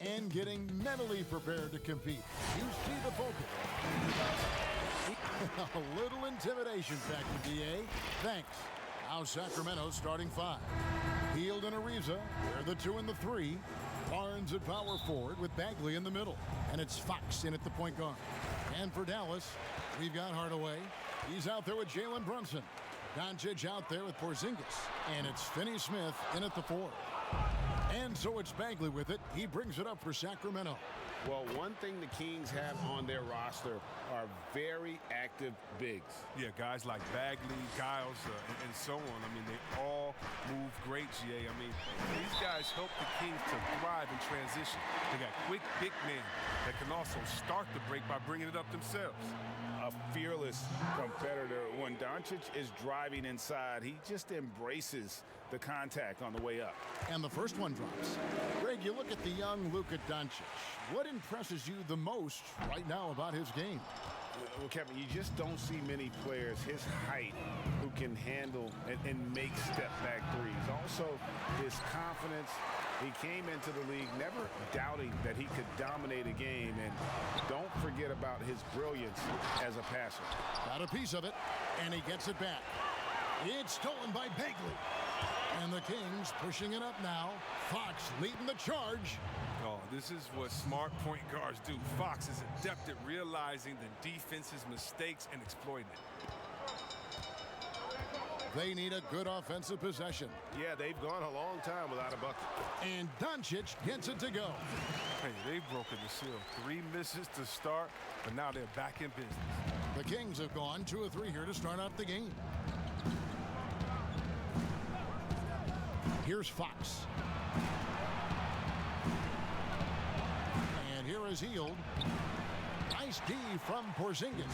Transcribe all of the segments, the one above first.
and getting mentally prepared to compete. You see the focus. A little intimidation factor, DA. Thanks. Now Sacramento's starting 5. Hield and Ariza, they're the 2 and the 3. Barnes at power forward with Bagley in the middle. And it's Fox in at the point guard. And for Dallas, we've got Hardaway. He's out there with Jalen Brunson. Doncic out there with Porzingis. And it's Finney Smith in at the 4. And so it's Bagley with it. He brings it up for Sacramento. Well, one thing the Kings have on their roster are very active bigs. Yeah, guys like Bagley, Giles, and so on. I mean, they all move great, GA. I mean, these guys help the Kings to thrive in transition. They got quick, big men that can also start the break by bringing it up themselves. A fearless competitor. When Doncic is driving inside, he just embraces the contact on the way up. And the first one drops. Greg, you look at the young Luka Doncic. What impresses you the most right now about his game? Well, Kevin, you just don't see many players his height who can handle and make step-back threes. Also, his confidence. He came into the league never doubting that he could dominate a game. And don't forget about his brilliance as a passer. Got a piece of it, and he gets it back. It's stolen by Bagley. And the Kings pushing it up now. Fox leading the charge. Oh, this is what smart point guards do. Fox is adept at realizing the defense's mistakes and exploiting it. They need a good offensive possession. Yeah, they've gone a long time without a bucket. And Doncic gets it to go. Hey, they've broken the seal. 3 misses to start, but now they're back in business. The Kings have gone 2 of 3 here to start out the game. Here's Fox. And here is Hield. Nice D from Porzingis.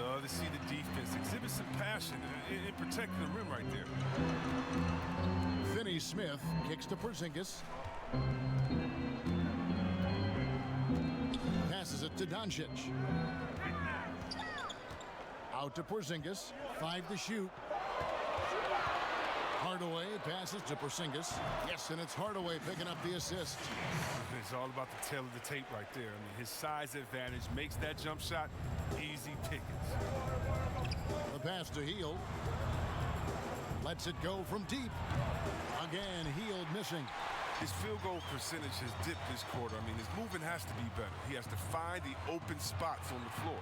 Love to see the defense exhibit some passion in protecting the rim right there. Finney Smith kicks to Porzingis. Passes it to Doncic. Out to Porzingis. 5 to shoot. Hardaway passes to Porzingis. Yes, and it's Hardaway picking up the assist. It's all about the tail of the tape right there. I mean, his size advantage makes that jump shot easy pickings. The pass to Hield. Lets it go from deep. Again, Hield missing. His field goal percentage has dipped this quarter. I mean, his movement has to be better. He has to find the open spots on the floor.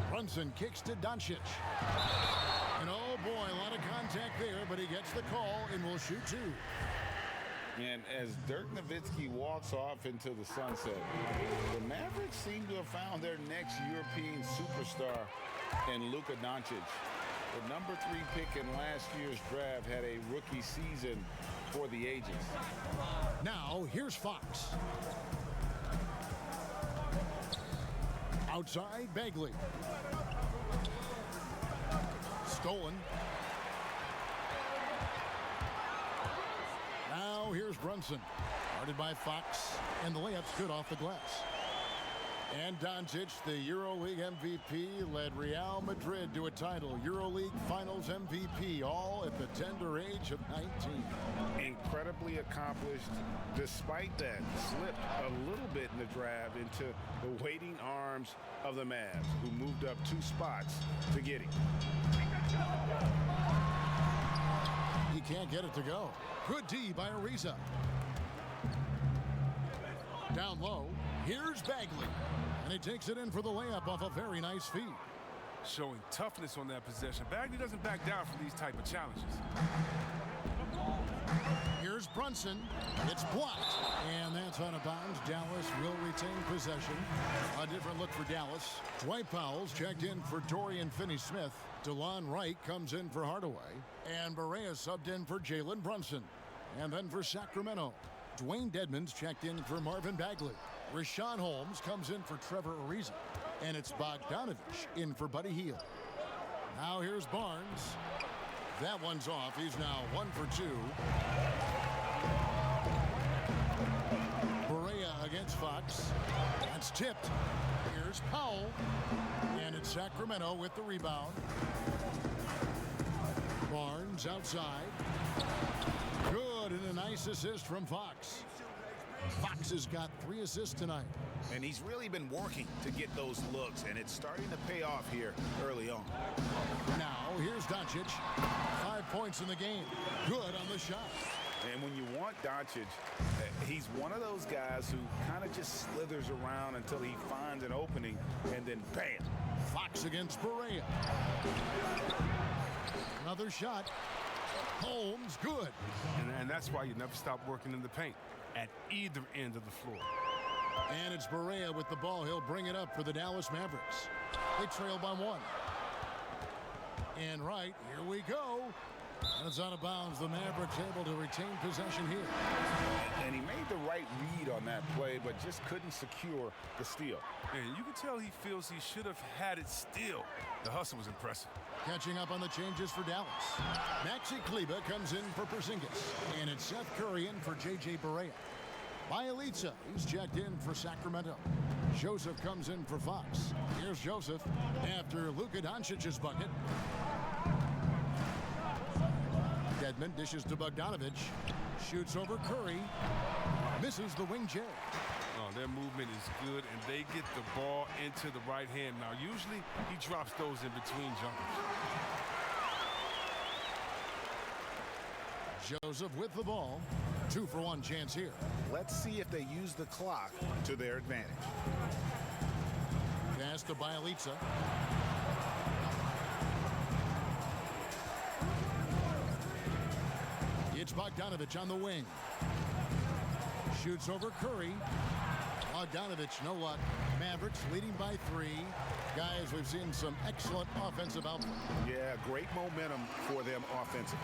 Brunson kicks to Doncic. And oh boy, a lot of contact there, but he gets the call and will shoot 2. And as Dirk Nowitzki walks off into the sunset, the Mavericks seem to have found their next European superstar in Luka Doncic. The number 3 pick in last year's draft had a rookie season for the ages. Now, here's Fox. Outside, Bagley. Stolen. Now here's Brunson. Guarded by Fox. And the layup's good off the glass. And Doncic, the EuroLeague MVP, led Real Madrid to a title. EuroLeague Finals MVP, all at the tender age of 19. Incredibly accomplished. Despite that, slipped a little bit in the draft into the waiting arms of the Mavs, who moved up 2 spots to get him. He can't get it to go. Good D by Ariza. Down low, here's Bagley. And he takes it in for the layup off a very nice feed. Showing toughness on that possession. Bagley doesn't back down from these type of challenges. Here's Brunson. It's blocked. And that's out of bounds. Dallas will retain possession. A different look for Dallas. Dwight Powell's checked in for Dorian Finney-Smith. DeLon Wright comes in for Hardaway. And Barea subbed in for Jalen Brunson. And then for Sacramento, Dwayne Dedmon's checked in for Marvin Bagley. Rashawn Holmes comes in for Trevor Ariza. And it's Bogdanovich in for Buddy Hield. Now here's Barnes. That one's off. He's now 1 for 2. Barea against Fox. That's tipped. Here's Powell. And it's Sacramento with the rebound. Barnes outside. Good good, and a nice assist from Fox. Fox has got 3 assists tonight. And he's really been working to get those looks, and it's starting to pay off here early on. Now, here's Doncic. 5 points in the game. Good on the shot. And when you want Doncic, he's one of those guys who kind of just slithers around until he finds an opening, and then bam. Fox against Barea. Another shot. Holmes, good. And that's why you never stop working in the paint at either end of the floor. And it's Barea with the ball. He'll bring it up for the Dallas Mavericks. They trail by 1. And right, here we go. And it's out of bounds. The Mavericks able to retain possession here. And he made the right read on that play, but just couldn't secure the steal. And you can tell he feels he should have had it still. The hustle was impressive. Catching up on the changes for Dallas. Maxi Kleber comes in for Porzingis. And it's Seth Curry in for J.J. Barea. Bielitsa, he's checked in for Sacramento. Joseph comes in for Fox. Here's Joseph after Luka Doncic's bucket. Dedmon dishes to Bogdanovich. Shoots over Curry. Misses the wing J. Oh, their movement is good, and they get the ball into the right hand. Now, usually he drops those in between jumpers. Joseph with the ball. 2-for-1 chance here. Let's see if they use the clock to their advantage. Pass to Bielitsa. It's Bogdanovich on the wing. Shoots over Curry. Bogdanovich, no luck. Mavericks leading by 3. Guys, we've seen some excellent offensive output. Yeah, great momentum for them offensively.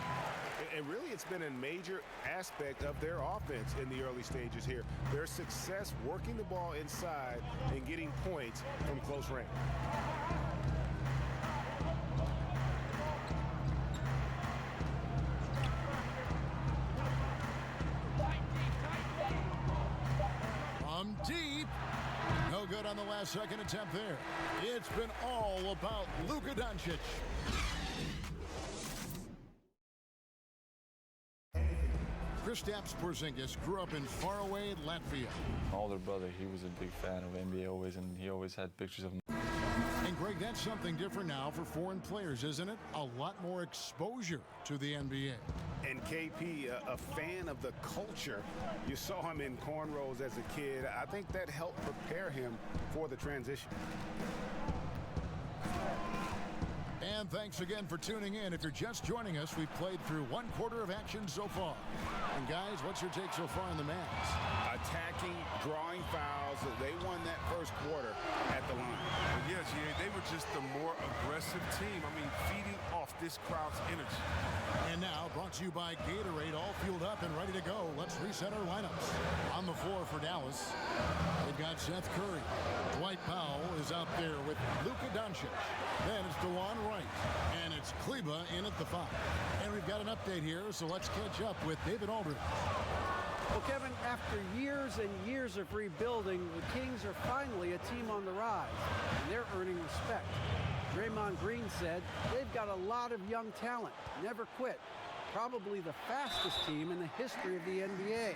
And really, it's been a major aspect of their offense in the early stages here. Their success working the ball inside and getting points from close range. From deep. No good on the last second attempt there. It's been all about Luka Doncic. Kristaps Porzingis grew up in faraway Latvia. My older brother, he was a big fan of NBA always, and he always had pictures of him. And Greg, that's something different now for foreign players, isn't it? A lot more exposure to the NBA. And KP, a fan of the culture. You saw him in cornrows as a kid. I think that helped prepare him for the transition. And thanks again for tuning in. If you're just joining us, we've played through 1/4 of action so far. And guys, what's your take so far on the Mavs? Attacking, drawing fouls. They won that first quarter at the line. Yeah, GA, they were just the more aggressive team. I mean, feeding off this crowd's energy. And now, brought to you by Gatorade, all fueled up and ready to go. Let's reset our lineups. On the floor for Dallas, they've got Seth Curry. Dwight Powell is out there with Luka Doncic. Then it's DeLon Wright. And it's Kleber in at the 5. And we've got an update here, so let's catch up with David Aldridge. Well, Kevin, after years and years of rebuilding, the Kings are finally a team on the rise, and they're earning respect. Draymond Green said they've got a lot of young talent, never quit. Probably the fastest team in the history of the NBA.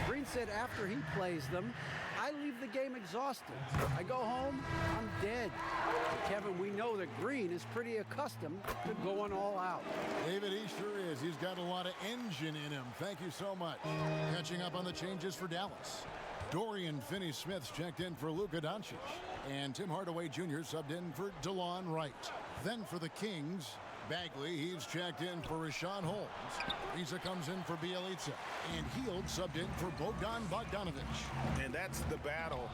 Green said after he plays them, I leave the game exhausted. I go home, I'm dead. But Kevin, we know that Green is pretty accustomed to going all out. David, he sure is. He's got a lot of engine in him. Thank you so much. Catching up on the changes for Dallas. Dorian Finney-Smith's checked in for Luka Doncic. And Tim Hardaway Jr. subbed in for DeLon Wright. Then for the Kings, Bagley, he's checked in for Rashawn Holmes. Risa comes in for Bielitsa. And Hield subbed in for Bogdanovich. And that's the battle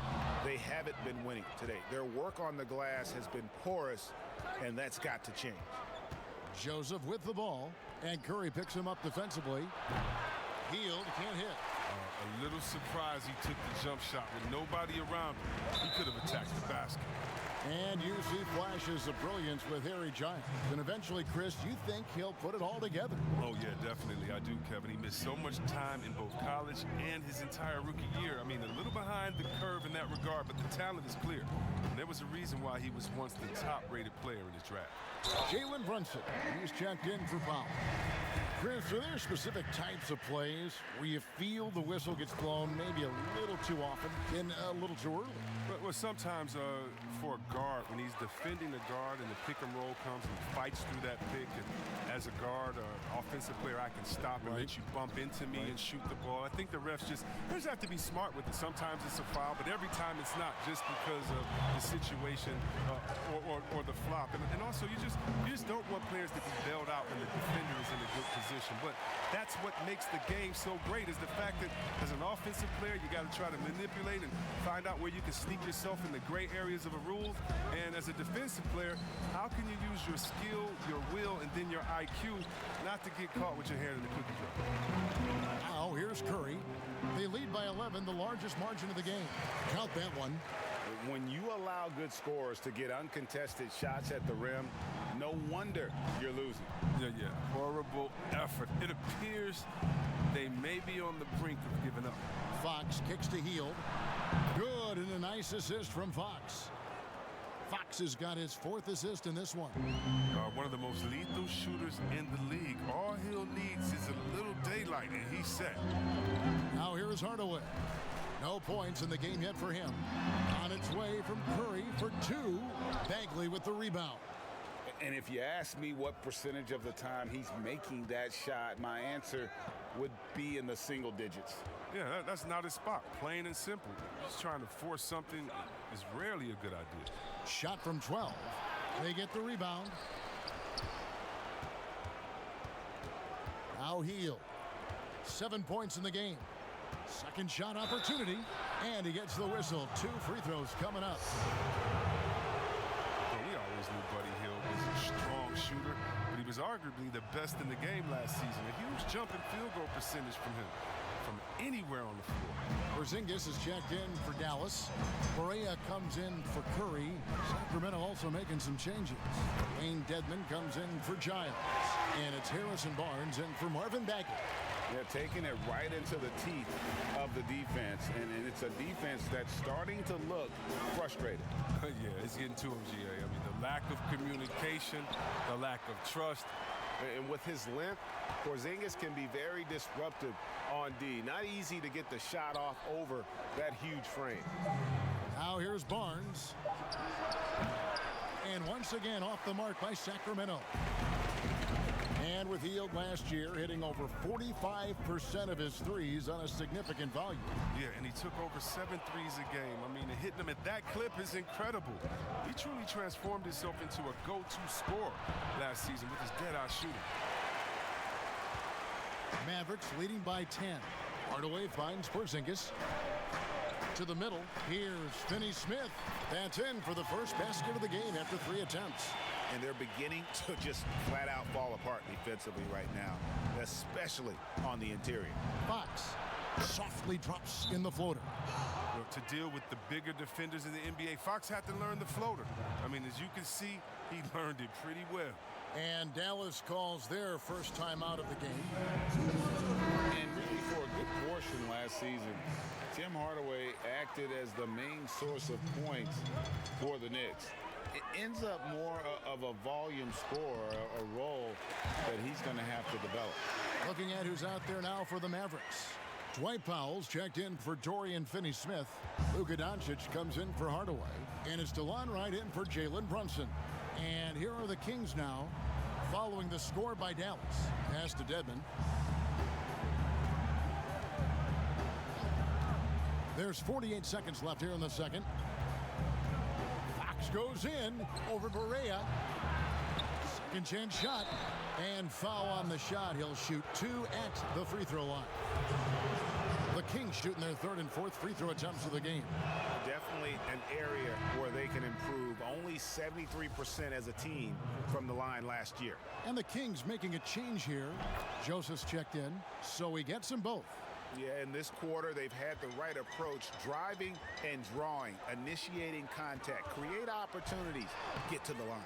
they haven't been winning today. Their work on the glass has been porous, and that's got to change. Joseph with the ball. And Curry picks him up defensively. Hield can't hit. A little surprised he took the jump shot with nobody around him. He could have attacked the basket. And you see flashes of brilliance with Harry Giles. And eventually, Chris, you think he'll put it all together. Oh, yeah, definitely. I do, Kevin. He missed so much time in both college and his entire rookie year. I mean, a little behind the curve in that regard, but the talent is clear. And there was a reason why he was once the top-rated player in his draft. Jalen Brunson, he's checked in for Powell. Chris, are there specific types of plays where you feel the whistle gets blown maybe a little too often and a little too early? Well, sometimes for a guard, when he's defending the guard and the pick and roll comes and fights through that pick, and as a guard or offensive player, I can stop and let you bump into me and shoot the ball. I think the refs just have to be smart with it. Sometimes it's a foul, but every time it's not, just because of the situation or the flop. And also, you just don't want players to be bailed out when the defender is in a good position. But that's what makes the game so great, is the fact that as an offensive player, you got to try to manipulate and find out where you can sneak yourself in the gray areas of a rule. And as a defensive player, how can you use your skill, your will, and then your IQ not to get caught with your hand in the cookie jar? Now here's Curry. They lead by 11, the largest margin of the game. Count that one. When you allow good scorers to get uncontested shots at the rim, no wonder you're losing. Yeah. Horrible effort. It appears they may be on the brink of giving up. Fox kicks to Hield. Good, and a nice assist from Fox. Fox has got his 4th assist in this one. One of the most lethal shooters in the league. All Hill needs is a little daylight, and he's set. Now here's Hardaway. No points in the game yet for him. On its way from Curry for 2. Bagley with the rebound. And if you ask me what percentage of the time he's making that shot, my answer would be in the single digits. Yeah, that's not his spot. Plain and simple. Just trying to force something is rarely a good idea. Shot from 12. They get the rebound. Now Hield. 7 points in the game. Second shot opportunity, and he gets the whistle. 2 free throws coming up. Well, we always knew Buddy Hield was a strong shooter, but he was arguably the best in the game last season. A huge jump in field goal percentage from him, from anywhere on the floor. Porzingis is checked in for Dallas. Correa comes in for Curry. Sacramento also making some changes. Wayne Dedmon comes in for Giles. And it's Harrison Barnes in for Marvin Bagley. They're taking it right into the teeth of the defense, and it's a defense that's starting to look frustrated. Yeah, it's getting to him, GA. I mean, the lack of communication, the lack of trust. And with his length, Porzingis can be very disruptive on D. Not easy to get the shot off over that huge frame. Now here's Barnes. And once again off the mark by Sacramento. And with Hield last year hitting over 45% of his threes on a significant volume. Yeah, and he took over 7 threes a game. I mean, hitting them at that clip is incredible. He truly transformed himself into a go-to scorer last season with his dead-eye shooting. Mavericks leading by 10. Hardaway finds Porzingis. To the middle, here's Finney-Smith. That's in for the first basket of the game after 3 attempts. And they're beginning to just flat out fall apart defensively right now, especially on the interior. Fox softly drops in the floater. Well, to deal with the bigger defenders in the NBA, Fox had to learn the floater. I mean, as you can see, he learned it pretty well. And Dallas calls their first time out of the game. And really for a good portion last season, Tim Hardaway acted as the main source of points for the Knicks. It ends up more of a volume scorer, a role that he's going to have to develop. Looking at who's out there now for the Mavericks. Dwight Powell's checked in for Dorian Finney-Smith. Luka Doncic comes in for Hardaway. And it's DeLon Wright in for Jalen Brunson. And here are the Kings now, following the score by Dallas. Pass to Dedmon. There's 48 seconds left here in the second. Fox goes in over Correa. Second chance shot. And foul on the shot. He'll shoot 2 at the free throw line. The Kings shooting their 3rd and 4th free throw attempts of the game. Definitely an area where they can improve. Only 73% as a team from the line last year. And the Kings making a change here. Joseph's checked in, so he gets them both. Yeah, in this quarter, they've had the right approach, driving and drawing, initiating contact, create opportunities, get to the line.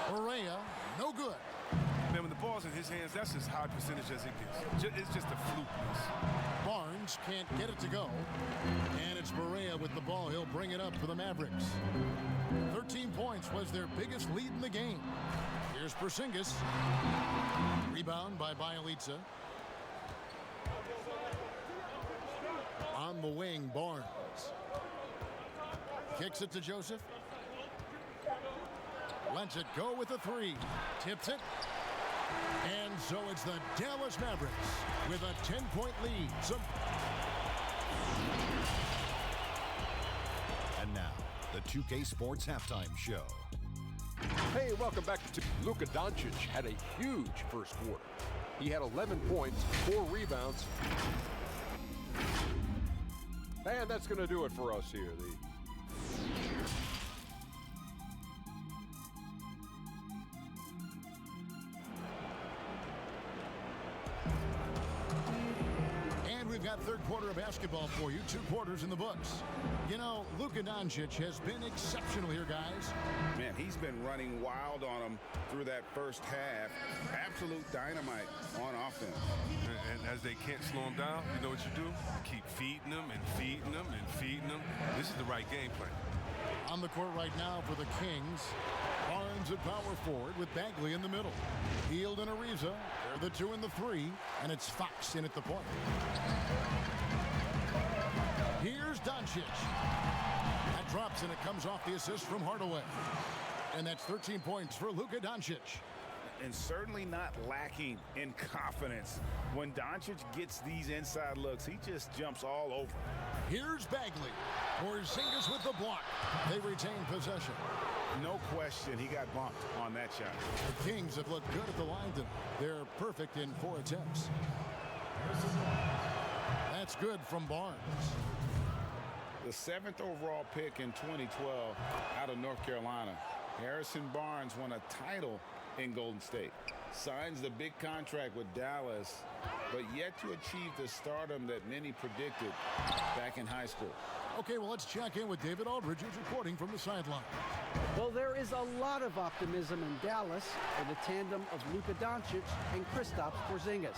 Correa, no good. Man, when the ball's in his hands, that's as high percentage as it gets. It's just a fluke miss. Barnes can't get it to go. And it's Correa with the ball. He'll bring it up for the Mavericks. 13 points was their biggest lead in the game. Here's Here's Porzingis. Rebound by Bielitsa. On the wing, Barnes. Kicks it to Joseph. Lets it go with a three. Tips it. And so it's the Dallas Mavericks with a 10-point lead. And now, the 2K Sports Halftime Show. Hey, welcome back to Luka Doncic had a huge first quarter. He had 11 points, 4 rebounds. And that's going to do it for us here. We've got third quarter of basketball for you. 2 quarters in the books. You know, Luka Doncic has been exceptional here, guys. Man, he's been running wild on them through that first half. Absolute dynamite on offense. And as they can't slow him down, you know what you do? Keep feeding them and feeding them and feeding them. This is the right game plan. On the court right now for the Kings. Barnes at power forward with Bagley in the middle. Hield and Ariza. They're the 2 and the 3. And it's Fox in at the point. Here's Doncic. That drops and it comes off the assist from Hardaway. And that's 13 points for Luka Doncic. And certainly not lacking in confidence. When Doncic gets these inside looks, he just jumps all over. Here's Bagley. Porzingis with the block. They retain possession. No question he got bumped on that shot. The Kings have looked good at the line tonight. They're perfect in 4 attempts. That's good from Barnes. The 7th overall pick in 2012 out of North Carolina. Harrison Barnes won a title in Golden State. Signs the big contract with Dallas, but yet to achieve the stardom that many predicted back in high school. Okay, well, let's check in with David Aldridge, who's reporting from the sideline. Well, there is a lot of optimism in Dallas for the tandem of Luka Doncic and Kristaps Porzingis.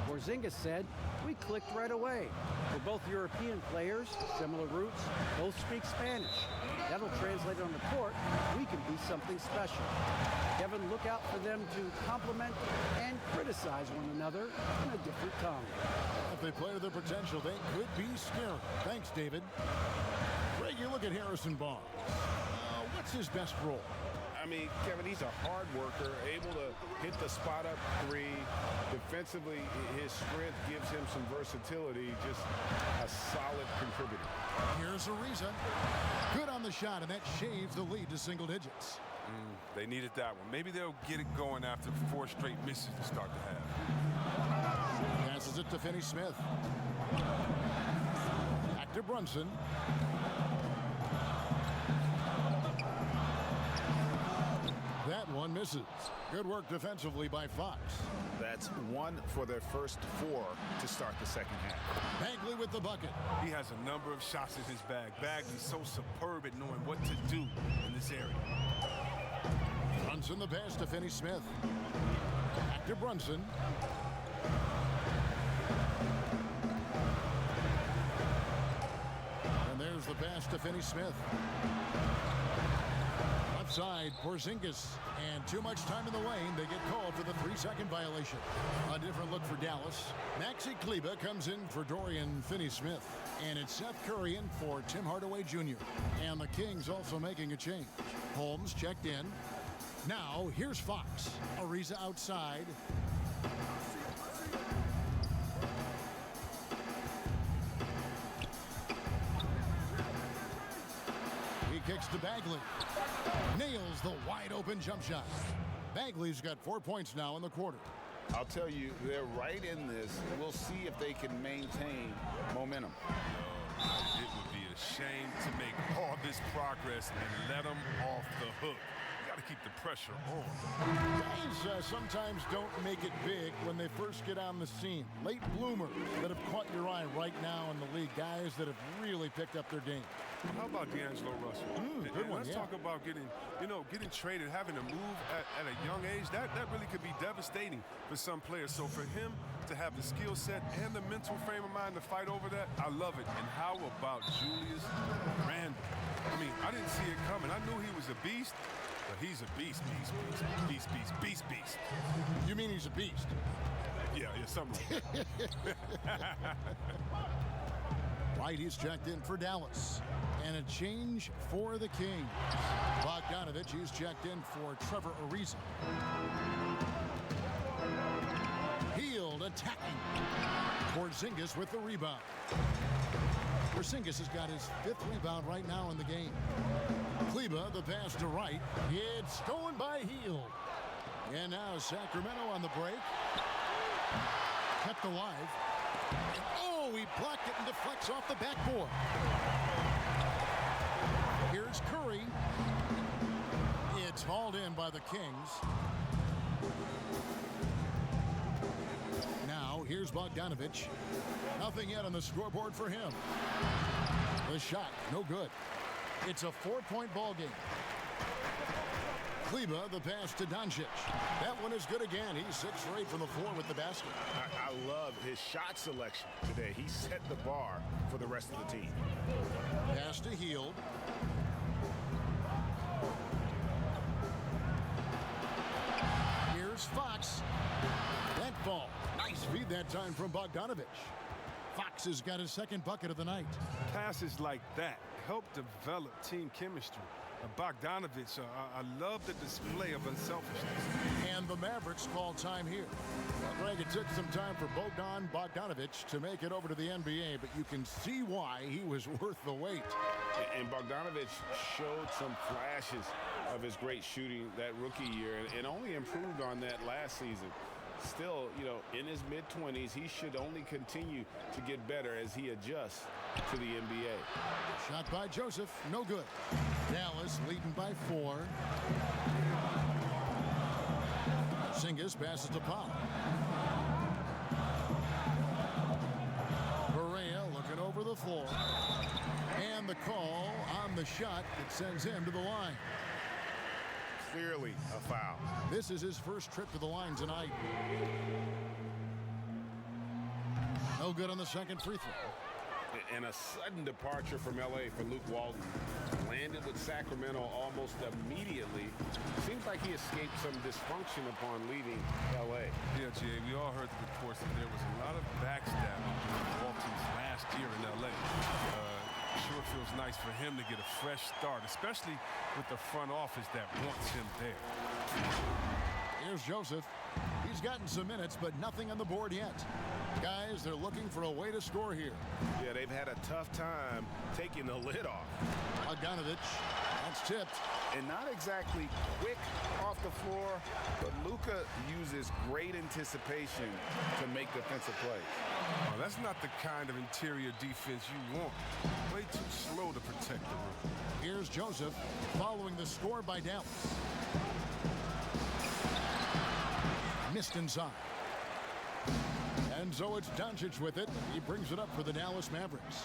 Porzingis said, "We clicked right away. We're both European players, similar roots, both speak Spanish. That'll translate on the court. We can be something special." Kevin, look out for them to compliment and criticize one another in a different tongue. If they play to their potential, they could be scary. Thanks, David. Greg, you look at Harrison Barnes. What's his best role? I mean, Kevin, he's a hard worker, able to hit the spot-up 3. Defensively, his strength gives him some versatility, just a solid contributor. Here's Ariza. Good on the shot, and that shaves the lead to single digits. They needed that one. Maybe they'll get it going after 4 straight misses to start the half. Passes it to Finney-Smith. Back to Brunson. That one misses. Good work defensively by Fox. That's 1 for their first 4 to start the second half. Bagley with the bucket. He has a number of shots in his bag. Bagley's so superb at knowing what to do in this area. Brunson the pass to Finney-Smith. Back to Brunson. And there's the pass to Finney-Smith. Left side, Porzingis. And too much time in the lane. They get called for the 3-second violation. A different look for Dallas. Maxi Kleber comes in for Dorian Finney-Smith. And it's Seth Curry in for Tim Hardaway Jr. And the Kings also making a change. Holmes checked in. Now, here's Fox. Ariza outside. He kicks to Bagley. Nails the wide-open jump shot. Bagley's got 4 points now in the quarter. I'll tell you, they're right in this. We'll see if they can maintain momentum. It would be a shame to make all this progress and let them off the hook. You got to keep the pressure on. Guys sometimes don't make it big when they first get on the scene. Late bloomers that have caught your eye right now in the league. Guys that have really picked up their game. How about D'Angelo Russell? Good one, let's talk about getting traded, having to move at a young age. That really could be devastating for some players. So for him to have the skill set and the mental frame of mind to fight over that, I love it. And how about Julius Randle? I mean, I didn't see it coming. I knew he was a beast, But he's a beast. You mean he's a beast? Yeah, something like that. Right, he's checked in for Dallas. And a change for the Kings. Bogdanovich, he's checked in for Trevor Ariza. Hield attacking. Porzingis with the rebound. Porzingis has got his 5th rebound right now in the game. Kleba, the pass to Wright. It's stolen by Hield. And now Sacramento on the break. Kept alive. And oh, he blocked it and deflects off the backboard. Here's Curry. It's hauled in by the Kings. Now, here's Bogdanovich. Nothing yet on the scoreboard for him. The shot, no good. It's a 4-point ball game. Kleba, the pass to Doncic. That one is good again. He's 6 for 8 from the floor with the basket. I love his shot selection today. He set the bar for the rest of the team. Pass to Hield. Here's Fox. That ball. Nice feed that time from Bogdanovich. Fox has got his 2nd bucket of the night. Passes like that help develop team chemistry. Bogdanovich, I love the display of unselfishness. And the Mavericks call time here. Greg, it took some time for Bogdanovich to make it over to the NBA, but you can see why he was worth the wait. And Bogdanovich showed some flashes of his great shooting that rookie year and only improved on that last season. Still, in his mid-20s, he should only continue to get better as he adjusts to the NBA. Shot by Joseph, no good. Dallas leading by 4. Porzingis passes to Powell. Barea looking over the floor. And the call on the shot that sends him to the line. Clearly a foul. This is his first trip to the line tonight. No good on the 2nd free throw. And a sudden departure from LA for Luke Walton. Landed with Sacramento almost immediately. Seems like he escaped some dysfunction upon leaving LA. Yeah, Jay, we all heard the reports that there was a lot of backstabbing with Walton's last year in LA. Sure feels nice for him to get a fresh start, especially with the front office that wants him there. Here's Joseph. He's gotten some minutes, but nothing on the board yet. Guys, they're looking for a way to score here. Yeah, they've had a tough time taking the lid off. Bogdanovich, that's tipped. And not exactly quick off the floor, but Luka uses great anticipation to make defensive plays. Oh, that's not the kind of interior defense you want. Way too slow to protect the rim. Here's Joseph following the score by Dallas. Missed inside. And so it's Doncic with it. He brings it up for the Dallas Mavericks.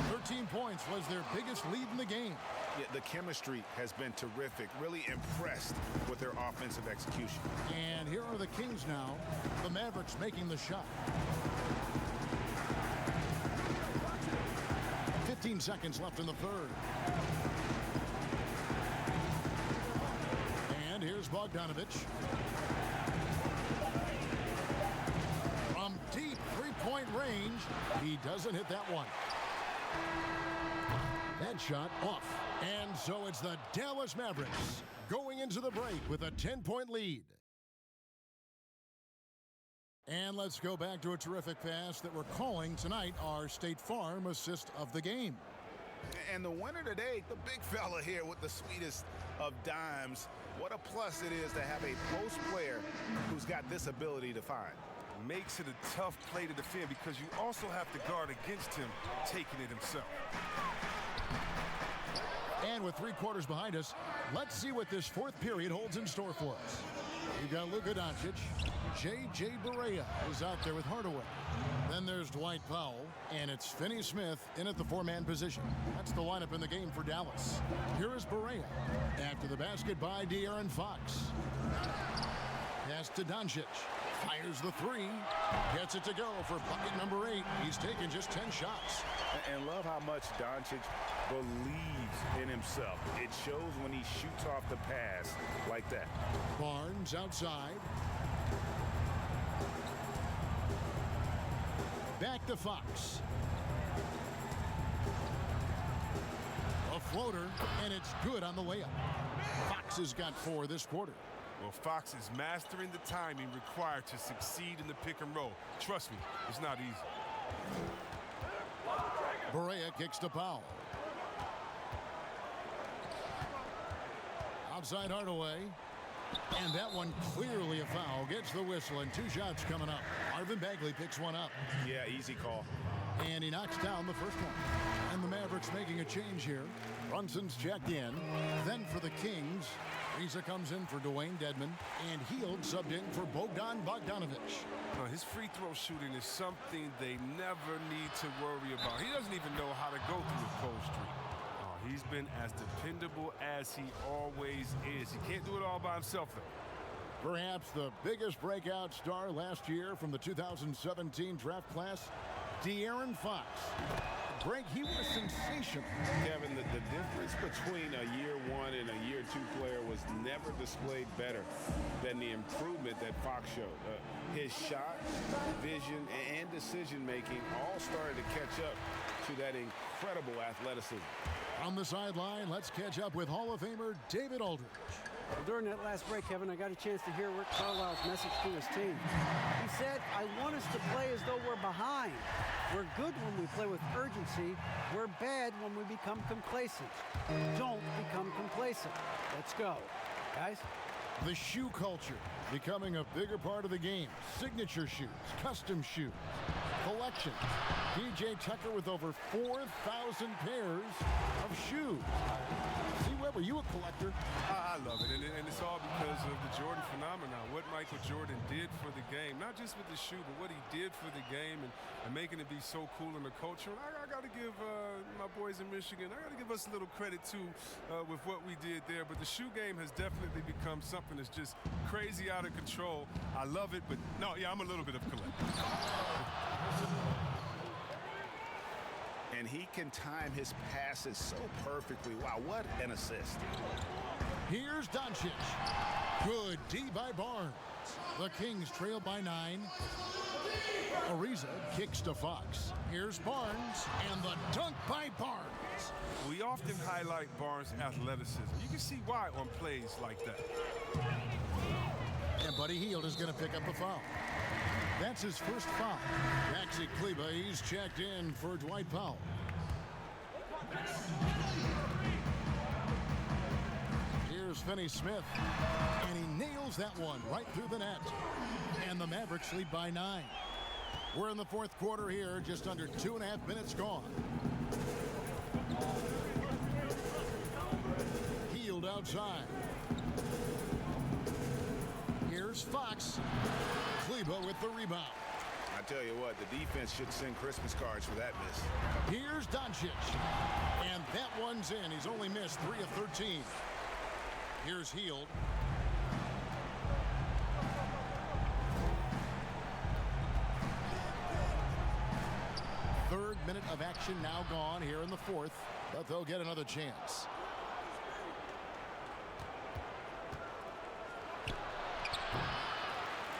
13 points was their biggest lead in the game. Yeah, the chemistry has been terrific. Really impressed with their offensive execution. And here are the Kings now. The Mavericks making the shot. 15 seconds left in the 3rd. And here's Bogdanovich. From deep 3-point range, he doesn't hit that one. That shot off. And so it's the Dallas Mavericks going into the break with a 10-point lead. And let's go back to a terrific pass that we're calling tonight our State Farm assist of the game. And the winner today, the big fella here with the sweetest of dimes. What a plus it is to have a post player who's got this ability to find. Makes it a tough play to defend because you also have to guard against him taking it himself. And with 3 quarters behind us, let's see what this 4th period holds in store for us. We've got Luka Doncic. J.J. Barea is out there with Hardaway. Then there's Dwight Powell, and it's Finney Smith in at the 4-man position. That's the lineup in the game for Dallas. Here is Barea. After the basket by De'Aaron Fox. Pass to Doncic. Fires the three. Gets it to go for bucket number 8. He's taken just 10 shots. And love how much Doncic believes in himself. It shows when he shoots off the pass like that. Barnes outside. Back to Fox. A floater, and it's good on the layup. Fox has got 4 this quarter. Well, Fox is mastering the timing required to succeed in the pick and roll. Trust me, it's not easy. Barea kicks to Powell. Outside Hardaway. And that one clearly a foul. Gets the whistle, and 2 shots coming up. Marvin Bagley picks one up. Yeah, easy call. And he knocks down the first one. And the Mavericks making a change here. Brunson's checked in. Then for the Kings, Riza comes in for Dwayne Dedmon. And Hield subbed in for Bogdan Bogdanovic. His free throw shooting is something they never need to worry about. He doesn't even know how to go through a cold streak. He's been as dependable as he always is. He can't do it all by himself, though. Perhaps the biggest breakout star last year from the 2017 draft class, De'Aaron Fox. Greg, he was sensational. Kevin, the difference between a year 1 and a year 2 player was never displayed better than the improvement that Fox showed. His shot, vision, and decision-making all started to catch up to that incredible athleticism. On the sideline, let's catch up with Hall of Famer David Aldridge. Well, during that last break, Kevin, I got a chance to hear Rick Carlisle's message to his team. He said, I want us to play as though we're behind. We're good when we play with urgency. We're bad when we become complacent. Don't become complacent. Let's go. Guys? The shoe culture becoming a bigger part of the game. Signature shoes, custom shoes, collections. DJ Tucker with over 4,000 pairs of shoes. See, Webb, are you a collector? I love it, and it's all because of the Jordan phenomenon. What Michael Jordan did for the game, not just with the shoe, but what he did for the game and making it be so cool in the culture. And I got to give my boys in Michigan, I got to give us a little credit, too, with what we did there. But the shoe game has definitely become something that's just crazy out of control. I love it, but no, yeah, I'm a little bit of a collector. And he can time his passes so perfectly. Wow, what an assist. Here's Doncic. Good D by Barnes. The Kings trail by 9. Ariza kicks to Fox. Here's Barnes, and the dunk by Barnes. We often highlight Barnes' athleticism. You can see why on plays like that. And Buddy Hield is going to pick up a foul. That's his first foul. Maxi Kleber, he's checked in for Dwight Powell. Here's Finney Smith, and he nails that one right through the net. And the Mavericks lead by 9. We're in the fourth quarter here, just under 2.5 minutes gone. Hield outside. Here's Fox. Kleber with the rebound. I tell you what, the defense should send Christmas cards for that miss. Here's Doncic. And that one's in. He's only missed 3 of 13. Here's Hield. Third minute of action now gone here in the fourth, but they'll get another chance.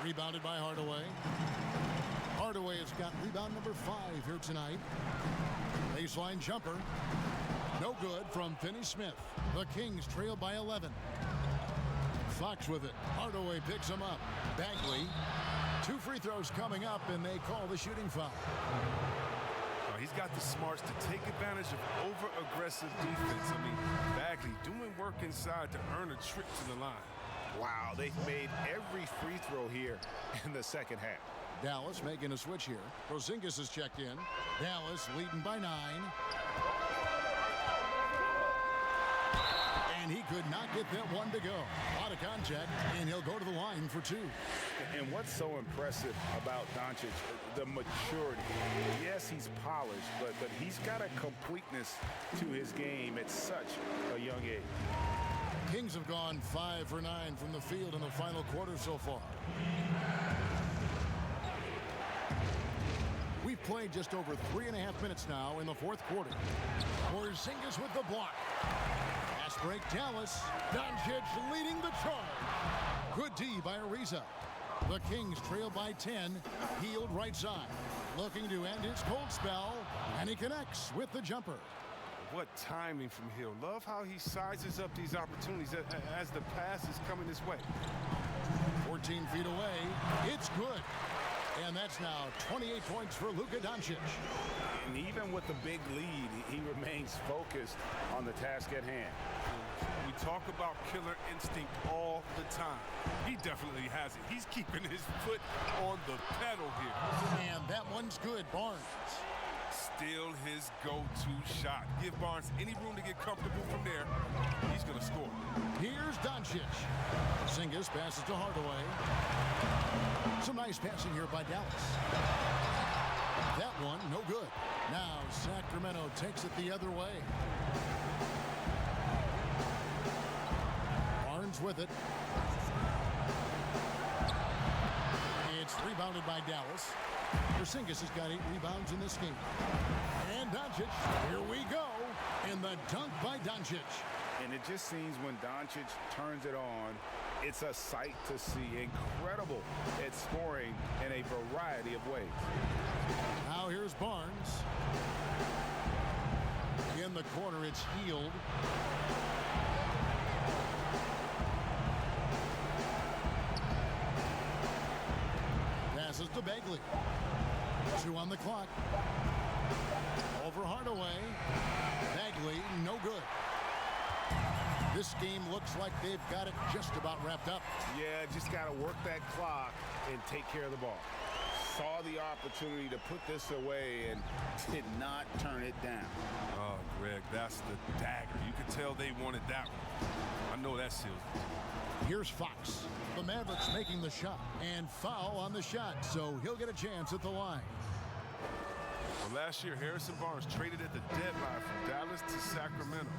Rebounded by Hardaway. Hardaway has got rebound number 5 here tonight. Baseline jumper. No good from Finney Smith. The Kings trail by 11. Fox with it. Hardaway picks him up. Bagley. 2 free throws coming up, and they call the shooting foul. He's got the smarts to take advantage of over-aggressive defense. I mean, Bagley doing work inside to earn a trip to the line. Wow, they've made every free throw here in the second half. Dallas making a switch here. Porzingis is checked in. Dallas leading by 9. And he could not get that one to go. Out of contact, and he'll go to the line for 2. And what's so impressive about Doncic, the maturity. Yes, he's polished, but he's got a completeness to his game at such a young age. Kings have gone 5 for 9 from the field in the final quarter so far. played just over 3.5 minutes now in the fourth quarter. Porzingis with the block. Fast break, Dallas. Doncic leading the charge. Good D by Ariza. The Kings trail by 10. Healed right side. Looking to end his cold spell. And he connects with the jumper. What timing from Hill. Love how he sizes up these opportunities as the pass is coming his way. 14 feet away. It's good. And that's now 28 points for Luka Doncic. And even with the big lead, he remains focused on the task at hand. We talk about killer instinct all the time. He definitely has it. He's keeping his foot on the pedal here. And that one's good, Barnes. Still his go-to shot. Give Barnes any room to get comfortable from there. He's going to score. Here's Doncic. Porzingis passes to Hardaway. Some nice passing here by Dallas. That one, no good. Now Sacramento takes it the other way. Barnes with it. It's rebounded by Dallas. Porzingis has got 8 rebounds in this game. And Doncic, here we go. And the dunk by Doncic. And it just seems when Doncic turns it on, it's a sight to see. Incredible at scoring in a variety of ways. Now here's Barnes. In the corner, it's Hield. Passes to Bagley. 2 on the clock. Over Hardaway. Bagley, no good. This game looks like they've got it just about wrapped up. Yeah, just got to work that clock and take care of the ball. Saw the opportunity to put this away and did not turn it down. Oh, Greg, that's the dagger. You could tell they wanted that one. I know that seals it. Here's Fox. The Mavericks making the shot. And foul on the shot, so he'll get a chance at the line. Well, last year, Harrison Barnes traded at the deadline from Dallas to Sacramento.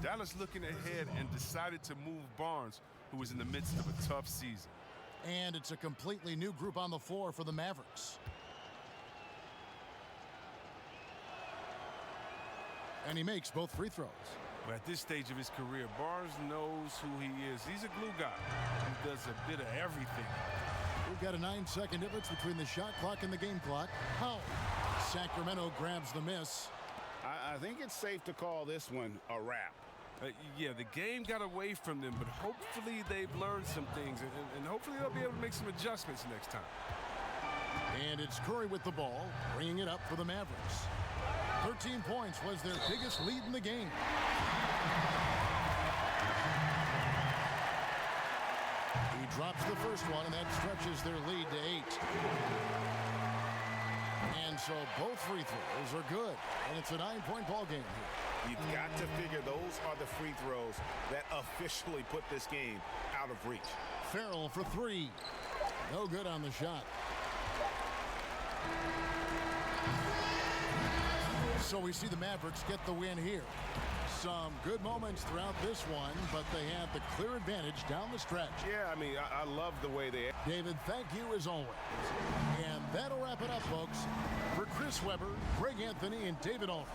Dallas looking ahead and decided to move Barnes, who was in the midst of a tough season. And it's a completely new group on the floor for the Mavericks. And he makes both free throws. But at this stage of his career, Barnes knows who he is. He's a glue guy who does a bit of everything. We've got a 9-second difference between the shot clock and the game clock. How? Sacramento grabs the miss. I think it's safe to call this one a wrap. Yeah, the game got away from them, but hopefully they've learned some things, and hopefully they'll be able to make some adjustments next time. And it's Curry with the ball, bringing it up for the Mavericks. 13 points was their biggest lead in the game. He drops the first one, and that stretches their lead to 8. And so both free throws are good, and it's a 9-point ball game here. You've got to figure those are the free throws that officially put this game out of reach. Farrell for 3. No good on the shot. So we see the Mavericks get the win here. Some good moments throughout this one, but they have the clear advantage down the stretch. Yeah, I mean, I love the way they... David, thank you as always. And that'll wrap it up, folks. For Chris Webber, Greg Anthony, and David Aldridge,